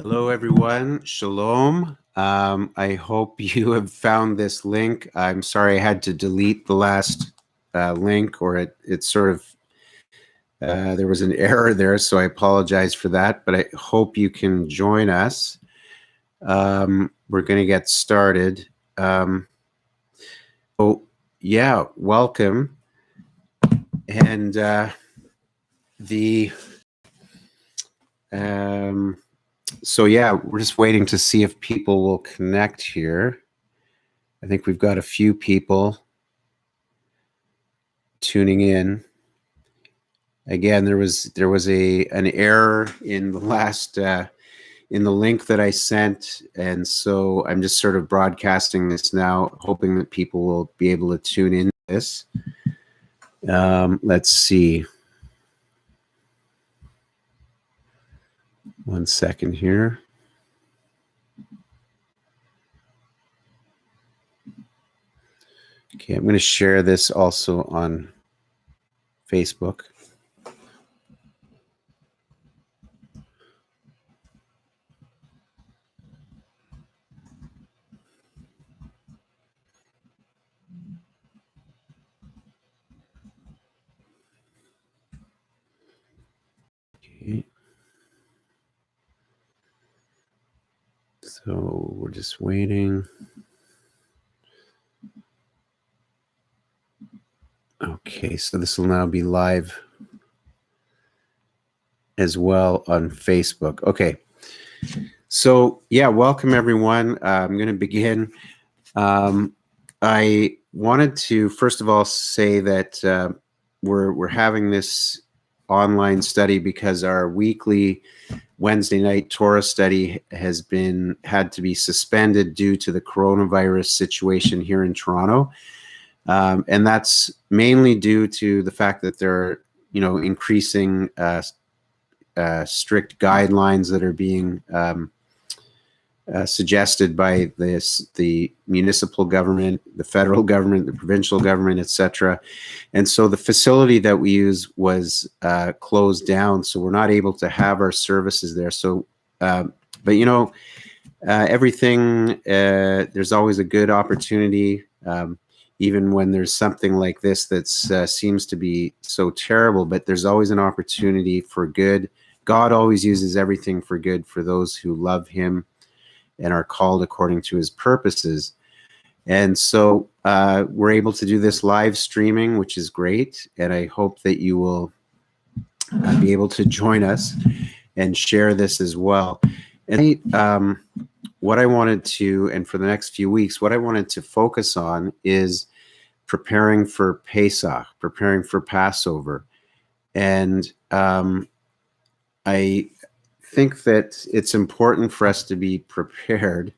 Hello, everyone. Shalom. I hope you have found this link. I'm sorry I had to delete the last link, or it sort of, there was an error there, so I apologize for that, but I hope you can join us. We're going to get started. Yeah, welcome. And so yeah, we're just waiting to see if people will connect here. I think we've got a few people tuning in. Again, there was an error in the last in the link that I sent, and so I'm just sort of broadcasting this now, hoping that people will be able to tune in to this. Let's see. One second here. Okay, I'm going to share this also on Facebook. Okay. So we're just waiting. Okay, so this will now be live as well on Facebook. Okay. So yeah, welcome everyone. I'm going to begin. I wanted to first of all say that we're having this online study because our weekly Wednesday night Torah study has had to be suspended due to the coronavirus situation here in Toronto, and that's mainly due to the fact that there are increasing strict guidelines that are being suggested by the municipal government, the federal government, the provincial government, etc. And so the facility that we use was closed down, so we're not able to have our services there. So, but everything, there's always a good opportunity, even when there's something like this that seems to be so terrible, but there's always an opportunity for good. God always uses everything for good for those who love him and are called according to his purposes. And so we're able to do this live streaming, which is great. And I hope that you will be able to join us and share this as well. And what I wanted to, and for the next few weeks, what I wanted to focus on is preparing for Pesach, preparing for Passover. And I think that it's important for us to be prepared.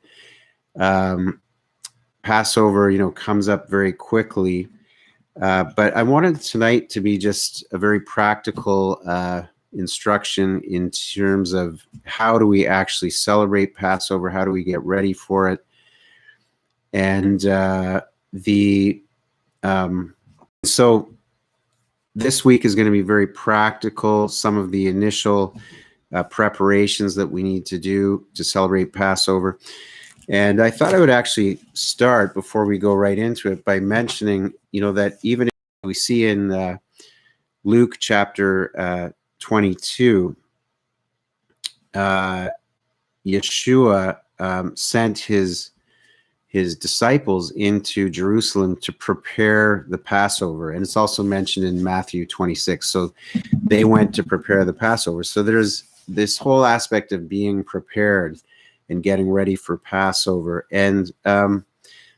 Passover, comes up very quickly, but I wanted tonight to be just a very practical instruction in terms of how do we actually celebrate Passover, how do we get ready for it, and so this week is going to be very practical. Some of the initial preparations that we need to do to celebrate Passover. And I thought I would actually start before we go right into it by mentioning, that even if we see in Luke chapter 22, Yeshua sent his disciples into Jerusalem to prepare the Passover. And it's also mentioned in Matthew 26. So they went to prepare the Passover. So there's this whole aspect of being prepared and getting ready for Passover. And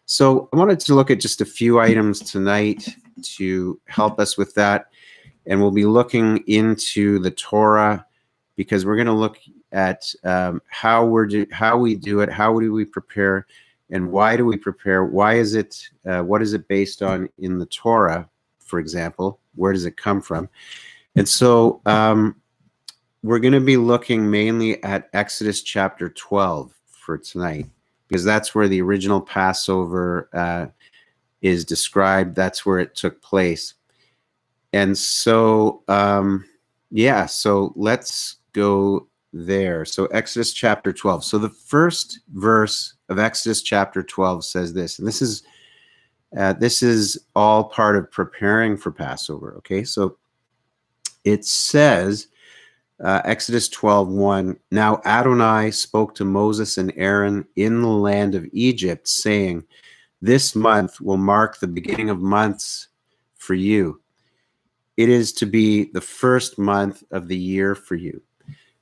so I wanted to look at just a few items tonight to help us with that. And we'll be looking into the Torah because we're going to look at how we do it, how do we prepare, and why do we prepare? Why is it? What is it based on in the Torah, for example? Where does it come from? And so we're going to be looking mainly at Exodus chapter 12 for tonight, because that's where the original Passover is described. That's where it took place. And so, so let's go there. So Exodus chapter 12. So the first verse of Exodus chapter 12 says this, and this is all part of preparing for Passover. Okay, so it says, Exodus 12:1. Now Adonai spoke to Moses and Aaron in the land of Egypt, saying, this month will mark the beginning of months for you. It is to be the first month of the year for you.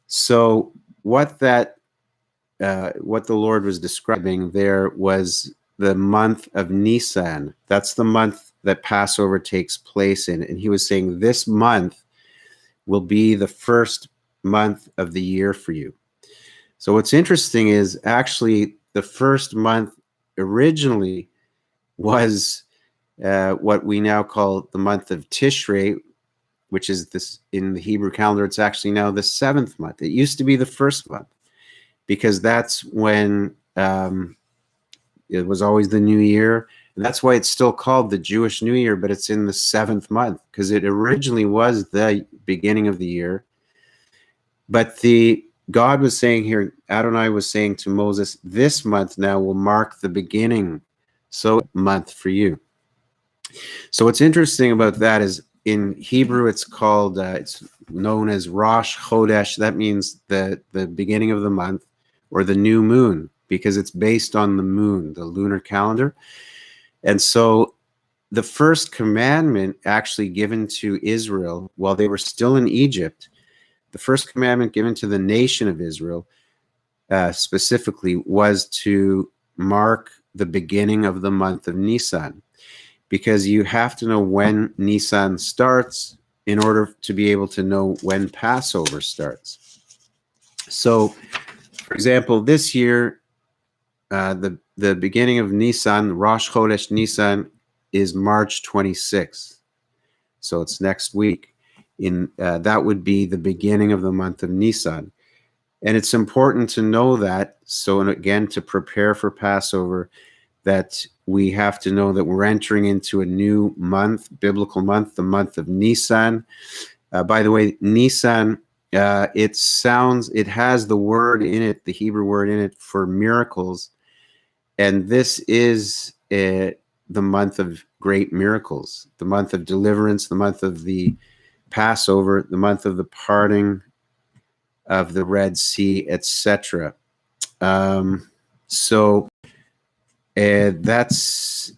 So what the Lord was describing there was the month of Nisan. That's the month that Passover takes place in. And he was saying this month will be the first month of the year for you. So what's interesting is actually the first month originally was what we now call the month of Tishrei, which is this in the Hebrew calendar. It's actually now the 7th month. It used to be the first month because that's when it was always the new year. And that's why it's still called the Jewish New Year, but it's in the 7th month because it originally was the beginning of the year. But God was saying here, Adonai was saying to Moses, this month now will mark the beginning. So month for you. So what's interesting about that is in Hebrew, it's called, it's known as Rosh Chodesh. That means the beginning of the month or the new moon, because it's based on the moon, the lunar calendar. And so the first commandment actually given to Israel while they were still in Egypt, the first commandment given to the nation of Israel specifically was to mark the beginning of the month of Nisan, because you have to know when Nisan starts in order to be able to know when Passover starts. So, for example, this year, the beginning of Nisan, Rosh Chodesh Nisan, is March 26th. So it's next week. That would be the beginning of the month of Nisan. And it's important to know that. So, and again, to prepare for Passover, that we have to know that we're entering into a new month, biblical month, the month of Nisan. By the way, Nisan, it has the word in it, the Hebrew word in it for miracles. And this is the month of great miracles, the month of deliverance, the month of the Passover, the month of the parting of the Red Sea, etc. So that's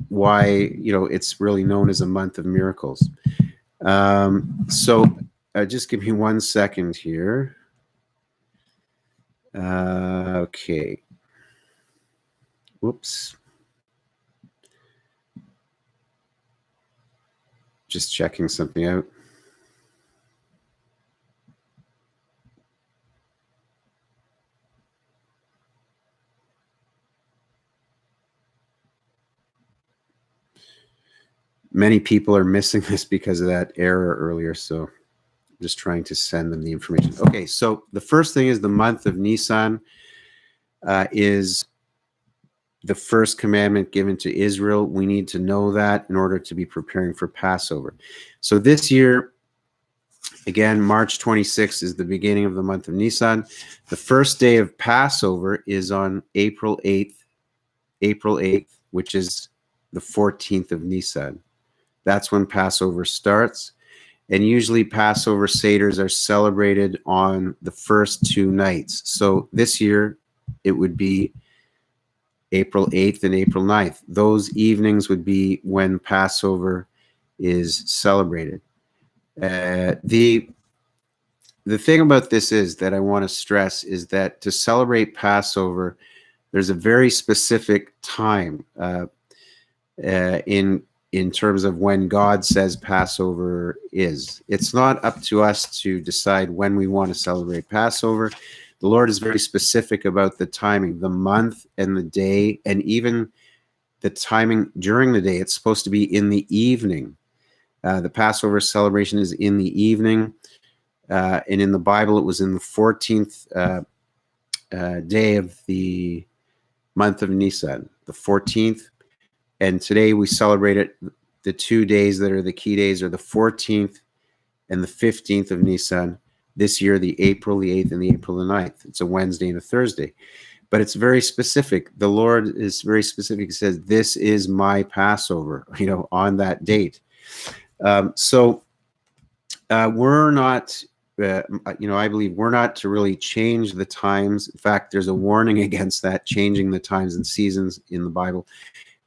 why it's really known as a month of miracles. So just give me 1 second here. Okay. Whoops. Just checking something out. Many people are missing this because of that error earlier, so I'm just trying to send them the information. Okay, so the first thing is the month of Nisan is the first commandment given to Israel. We need to know that in order to be preparing for Passover. So this year, again, March 26th is the beginning of the month of Nisan. The first day of Passover is on April 8th, which is the 14th of Nisan. That's when Passover starts. And usually Passover Seders are celebrated on the first 2 nights. So this year it would be April 8th and April 9th. Those evenings would be when Passover is celebrated. The thing about this is that I want to stress is that to celebrate Passover, there's a very specific time in terms of when God says Passover is. It's not up to us to decide when we want to celebrate Passover. The Lord is very specific about the timing, the month and the day, and even the timing during the day. It's supposed to be in the evening. The Passover celebration is in the evening. And in the Bible, it was in the 14th day of the month of Nisan, the 14th. And today we celebrate it. The 2 days that are the key days are the 14th and the 15th of Nisan. This year, the April the 8th and the April the 9th. It's a Wednesday and a Thursday. But it's very specific. The Lord is very specific. He says, this is my Passover, on that date. So we're not, I believe we're not to really change the times. In fact, there's a warning against that, changing the times and seasons in the Bible.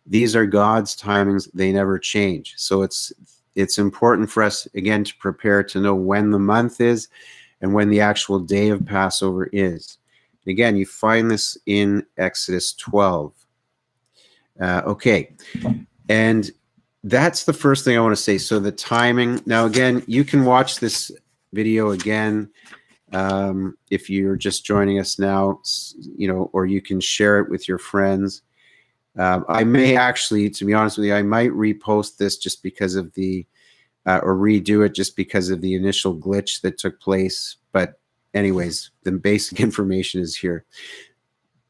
These are God's timings. They never change. So it's important for us, again, to prepare to know when the month is and when the actual day of Passover is. Again, you find this in Exodus 12. Okay. And that's the first thing I want to say. So the timing. Now, again, you can watch this video again if you're just joining us now, or you can share it with your friends. I may actually, to be honest with you, I might repost this just because of or redo it just because of the initial glitch that took place. But anyways, the basic information is here.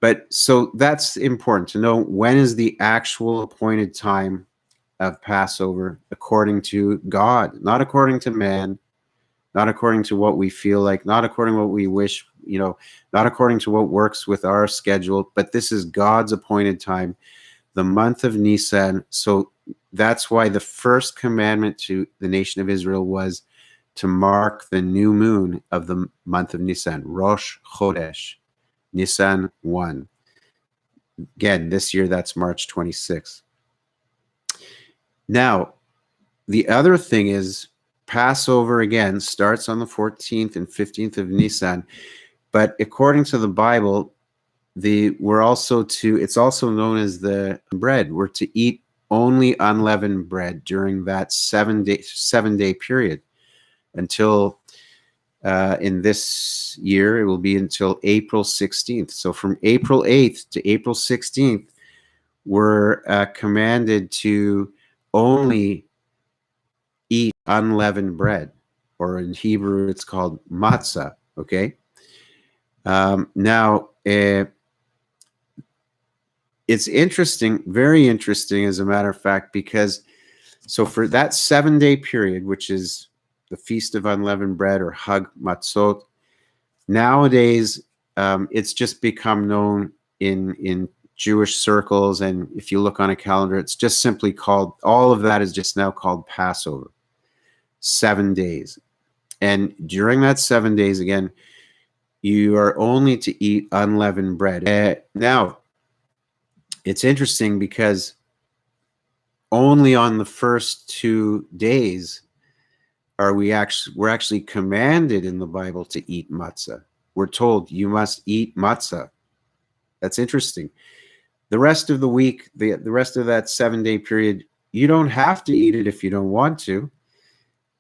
But so that's important to know, when is the actual appointed time of Passover according to God, not according to man, not according to what we feel like, not according to what we wish, not according to what works with our schedule, but this is God's appointed time, the month of Nisan. So that's why the first commandment to the nation of Israel was to mark the new moon of the month of Nisan, Rosh Chodesh, Nisan 1. Again, this year that's March 26th. Now, the other thing is Passover, again, starts on the 14th and 15th of Nisan. But according to the Bible, it's also known as the bread. We're to eat only unleavened bread during that 7-day period until in this year, it will be until April 16th. So from April 8th to April 16th, we're commanded to only eat unleavened bread, or in Hebrew, it's called matzah. Okay. Now, it's interesting, very interesting, as a matter of fact, because so for that 7-day period, which is the Feast of Unleavened Bread, or Hag Matzot, nowadays it's just become known in Jewish circles, and if you look on a calendar, it's just simply called, all of that is just now called Passover. 7 days. And during that 7 days, again, you are only to eat unleavened bread. Now, it's interesting because only on the first 2 days we're actually commanded in the Bible to eat matzah. We're told you must eat matzah. That's interesting. The rest of the week, the rest of that 7-day period, you don't have to eat it if you don't want to.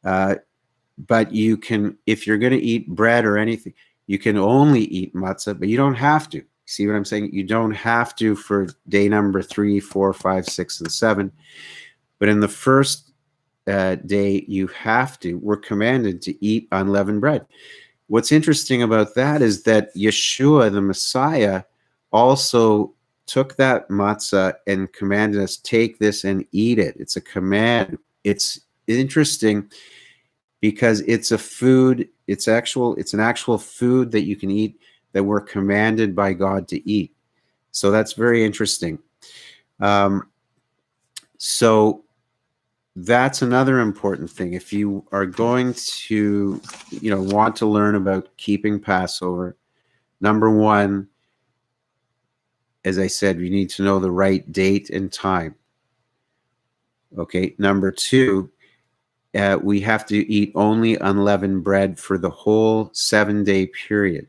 But you can, if you're going to eat bread or anything, you can only eat matzah, but you don't have to. See what I'm saying? You don't have to for day number 3, 4, 5, 6, and 7. But in the first day, you have to. We're commanded to eat unleavened bread. What's interesting about that is that Yeshua, the Messiah, also took that matzah and commanded us, take this and eat it. It's a command. It's interesting because it's a food. It's an actual food that you can eat, that we're commanded by God to eat. So that's very interesting. So that's another important thing. If you are going to, want to learn about keeping Passover, number one, as I said, you need to know the right date and time. Okay. Number two, we have to eat only unleavened bread for the whole 7-day period.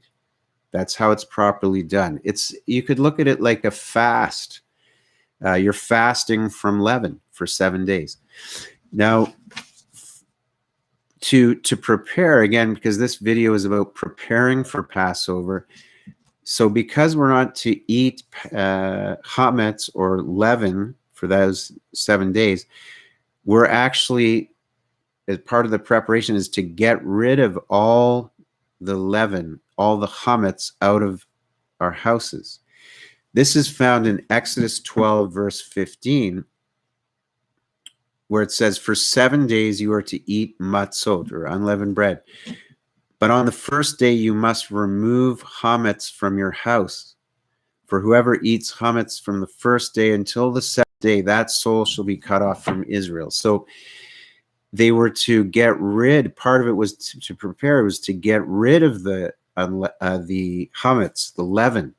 That's how it's properly done. You could look at it like a fast. You're fasting from leaven for 7 days. Now, to prepare, again, because this video is about preparing for Passover. So because we're not to eat chametz or leaven for those 7 days, we're actually, as part of the preparation, is to get rid of all the leaven, all the chametz out of our houses. This is found in Exodus 12, verse 15, where it says, for 7 days you are to eat matzot, or unleavened bread. But on the first day you must remove chametz from your house. For whoever eats chametz from the first day until the seventh day, that soul shall be cut off from Israel. So they were to get rid, part of it was to prepare, it was to get rid of the chametz, the leaven.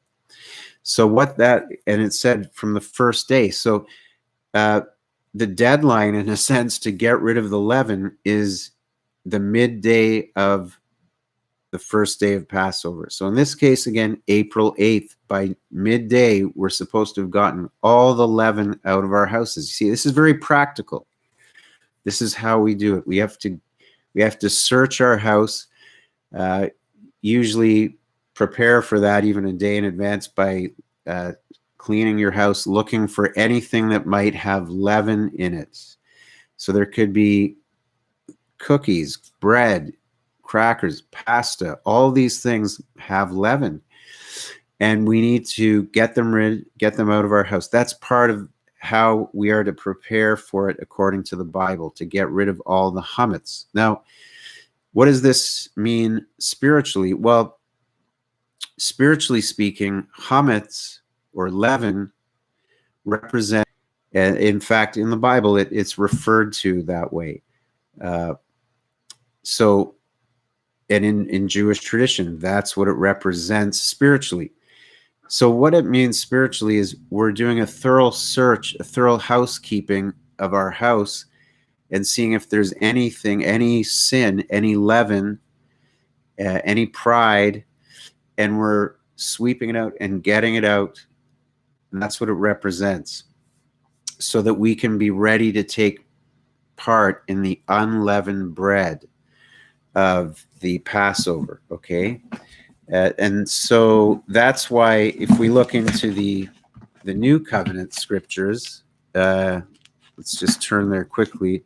So what that, and it said from the first day. So the deadline, in a sense, to get rid of the leaven is the midday of the first day of Passover. So in this case, again, April 8th, by midday, we're supposed to have gotten all the leaven out of our houses. You see, this is very practical. This is how we do it. We have to search our house, usually prepare for that even a day in advance by cleaning your house, looking for anything that might have leaven in it. So there could be cookies, bread, crackers, pasta, all these things have leaven. And we need to get them out of our house. That's part of how we are to prepare for it according to the Bible, to get rid of all the chametz. Now, what does this mean spiritually? Well, spiritually speaking, chametz or leaven represent, in fact, in the Bible, it's referred to that way. So, and in Jewish tradition, that's what it represents spiritually. So what it means spiritually is we're doing a thorough search, a thorough housekeeping of our house and seeing if there's anything, any sin, any leaven, any pride, and we're sweeping it out and getting it out. And that's what it represents, so that we can be ready to take part in the unleavened bread of the Passover, okay? And so that's why if we look into the New Covenant scriptures, let's just turn there quickly.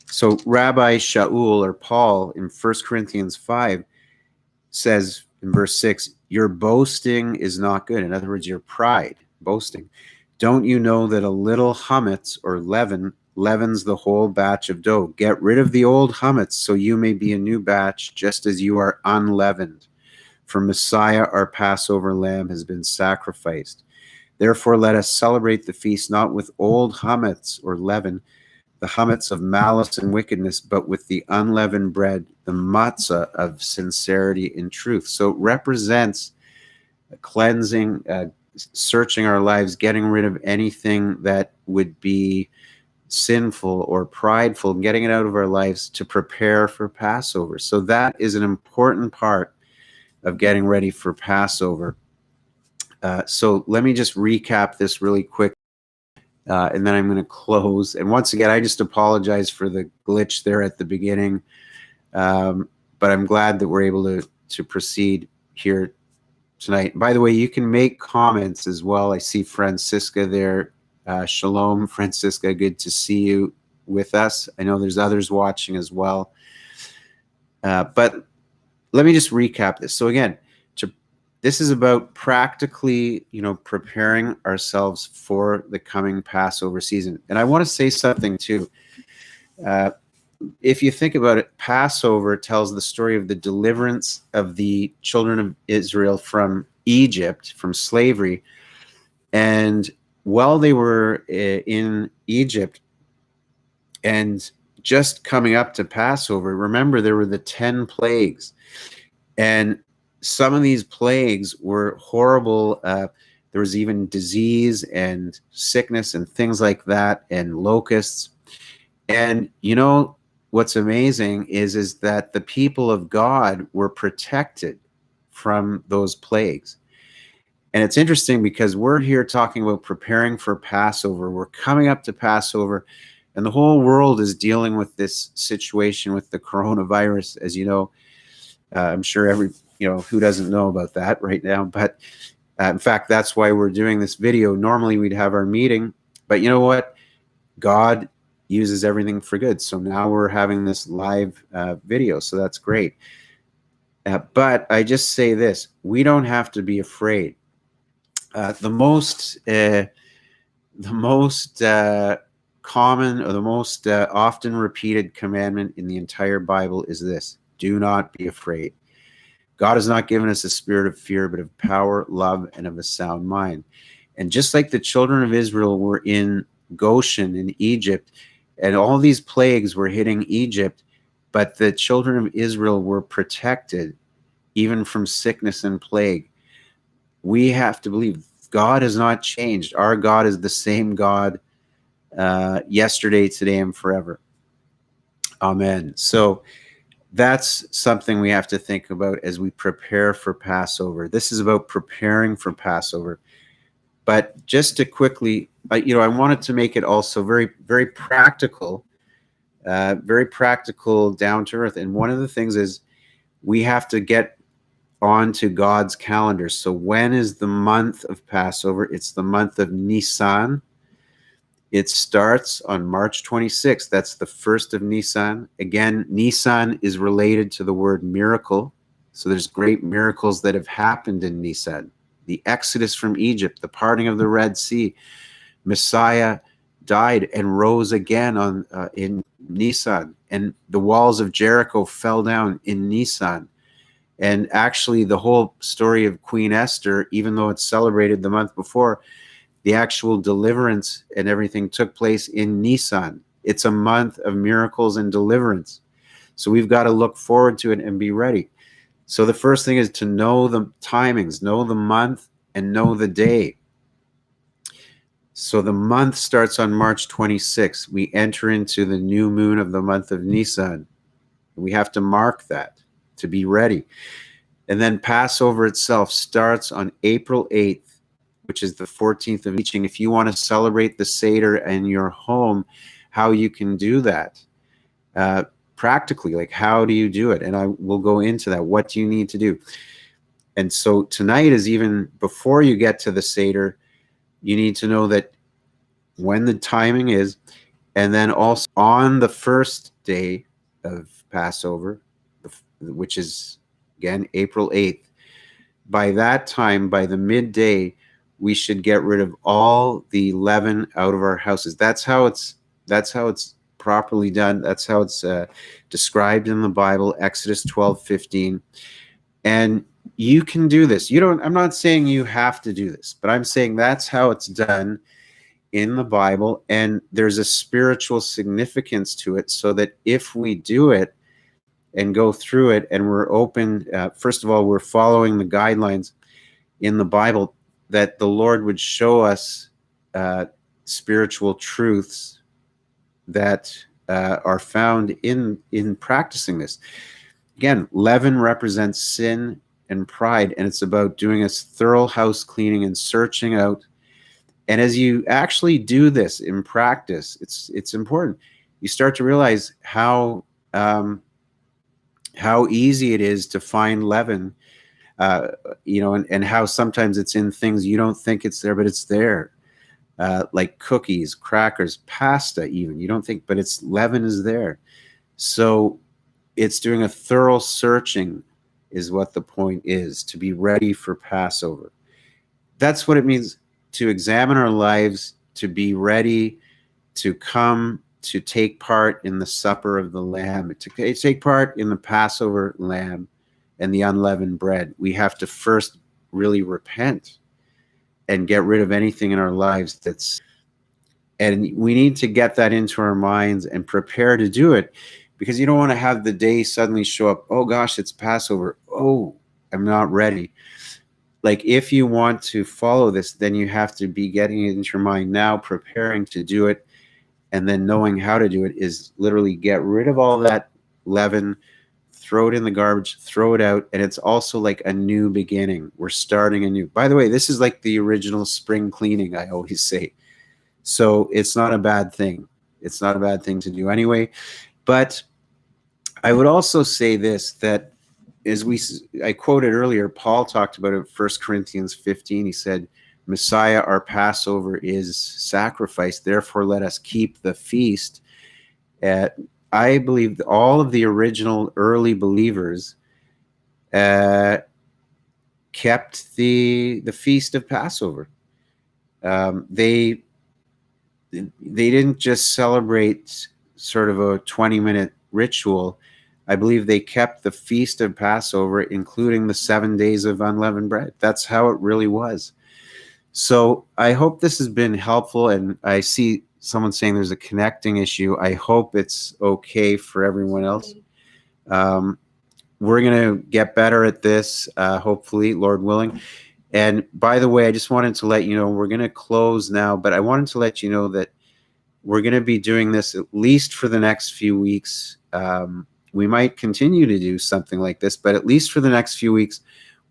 So Rabbi Shaul, or Paul, in 1 Corinthians 5 says in verse 6, your boasting is not good. In other words, your pride, boasting. Don't you know that a little chametz or leaven leavens the whole batch of dough? Get rid of the old chametz so you may be a new batch, just as you are unleavened. For Messiah, our Passover lamb, has been sacrificed. Therefore, let us celebrate the feast not with old chametz or leaven, the chametz of malice and wickedness, but with the unleavened bread, the matzah of sincerity and truth. So it represents cleansing, searching our lives, getting rid of anything that would be sinful or prideful, getting it out of our lives to prepare for Passover. So that is an important part of getting ready for Passover. So let me just recap this really quick, and then I'm going to close. And once again, I just apologize for the glitch there at the beginning, but I'm glad that we're able to proceed here tonight. By the way, you can make comments as well. I see Francisca there. Shalom, Francisca. Good to see you with us. I know there's others watching as well. But let me just recap this. So again, this is about practically, preparing ourselves for the coming Passover season. And I want to say something too. If you think about it, Passover tells the story of the deliverance of the children of Israel from Egypt, from slavery. And while they were in Egypt and just coming up to Passover, remember there were the 10 plagues. And some of these plagues were horrible. There was even disease and sickness and things like that, and locusts. And what's amazing is that the people of God were protected from those plagues. And it's interesting because we're here talking about preparing for Passover. We're coming up to Passover, and the whole world is dealing with this situation with the coronavirus, as you know. I'm sure who doesn't know about that right now? But in fact, that's why we're doing this video. Normally we'd have our meeting, but you know what? God uses everything for good. So now we're having this live video. So that's great. But I just say this, we don't have to be afraid. The most common or the most often repeated commandment in the entire Bible is this: do not be afraid. God has not given us a spirit of fear, but of power, love, and of a sound mind. And just like the children of Israel were in Goshen in Egypt, and all these plagues were hitting Egypt, but the children of Israel were protected even from sickness and plague. We have to believe God has not changed. Our God is the same God yesterday, today, and forever. Amen. So that's something we have to think about as we prepare for Passover. This is about preparing for Passover. But just to quickly, I wanted to make it also very, very practical, down to earth. And one of the things is we have to get onto God's calendar. So when is the month of Passover? It's the month of Nisan. It starts on March 26th. That's the first of Nisan. Again, Nisan is related to the word miracle. So there's great miracles that have happened in Nisan. The exodus from Egypt, the parting of the Red Sea. Messiah died and rose again in Nisan. And the walls of Jericho fell down in Nisan. And actually, the whole story of Queen Esther, even though it's celebrated the month before, the actual deliverance and everything took place in Nisan. It's a month of miracles and deliverance. So we've got to look forward to it and be ready. So the first thing is to know the timings, know the month, and know the day. So the month starts on March 26th. We enter into the new moon of the month of Nisan. We have to mark that to be ready. And then Passover itself starts on April 8th, which is the 14th of teaching. If you want to celebrate the Seder in your home, how you can do that practically, like how do you do it? And I will go into that. What do you need to do? And so tonight is even before you get to the Seder, you need to know that when the timing is, and then also on the first day of Passover, which is again April 8th, by that time, by the midday, we should get rid of all the leaven out of our houses. That's how it's properly done. That's how it's described in the Bible, Exodus 12:15. And you can do this. I'm not saying you have to do this, but I'm saying that's how it's done in the Bible. And there's a spiritual significance to it, so that if we do it and go through it and we're open, first of all, we're following the guidelines in the Bible, that the Lord would show us spiritual truths that are found in practicing this. Again, leaven represents sin and pride, and it's about doing a thorough house cleaning and searching out. And as you actually do this in practice, it's important. You start to realize how easy it is to find leaven. And how sometimes it's in things you don't think it's there, but it's there. Like cookies, crackers, pasta even. You don't think, but it's leaven is there. So it's doing a thorough searching is what the point is, to be ready for Passover. That's what it means to examine our lives, to be ready, to come, to take part in the supper of the Lamb, to take part in the Passover lamb and the unleavened bread. We have to first really repent and get rid of anything in our lives and we need to get that into our minds and prepare to do it, because you don't want to have the day suddenly show up. Oh gosh, it's Passover. Oh, I'm not ready. Like, if you want to follow this, then you have to be getting it into your mind now, preparing to do it, and then knowing how to do it is literally get rid of all that leaven, throw it in the garbage, throw it out. And it's also like a new beginning. We're starting anew. By the way, this is like the original spring cleaning, I always say. So it's not a bad thing. It's not a bad thing to do anyway. But I would also say this, that I quoted earlier, Paul talked about it in 1 Corinthians 15. He said, Messiah, our Passover, is sacrificed. Therefore, let us keep the feast. I believe all of the original early believers kept the feast of Passover. They they didn't just celebrate sort of a 20-minute ritual. I believe they kept the feast of Passover, including the 7 days of unleavened bread. That's how it really was. So I hope this has been helpful. And I see someone saying there's a connecting issue. I hope it's okay for everyone else. We're going to get better at this, hopefully, Lord willing. And by the way, I just wanted to let you know, we're going to close now, but I wanted to let you know that we're going to be doing this at least for the next few weeks. We might continue to do something like this, but at least for the next few weeks,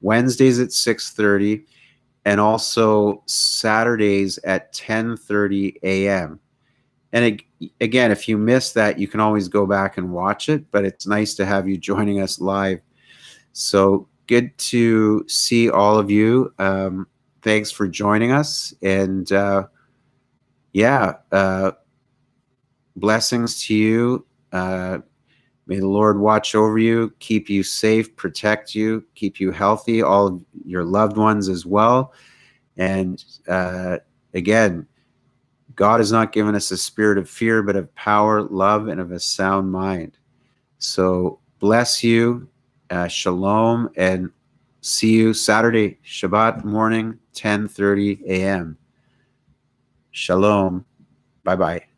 Wednesdays at 6:30 and also Saturdays at 10:30 a.m. And again, if you miss that, you can always go back and watch it, but it's nice to have you joining us live. So good to see all of you. Thanks for joining us. And blessings to you. May the Lord watch over you, keep you safe, protect you, keep you healthy, all of your loved ones as well. And again, God has not given us a spirit of fear, but of power, love, and of a sound mind. So bless you, shalom, and see you Saturday, Shabbat morning, 10:30 a.m. Shalom. Bye-bye.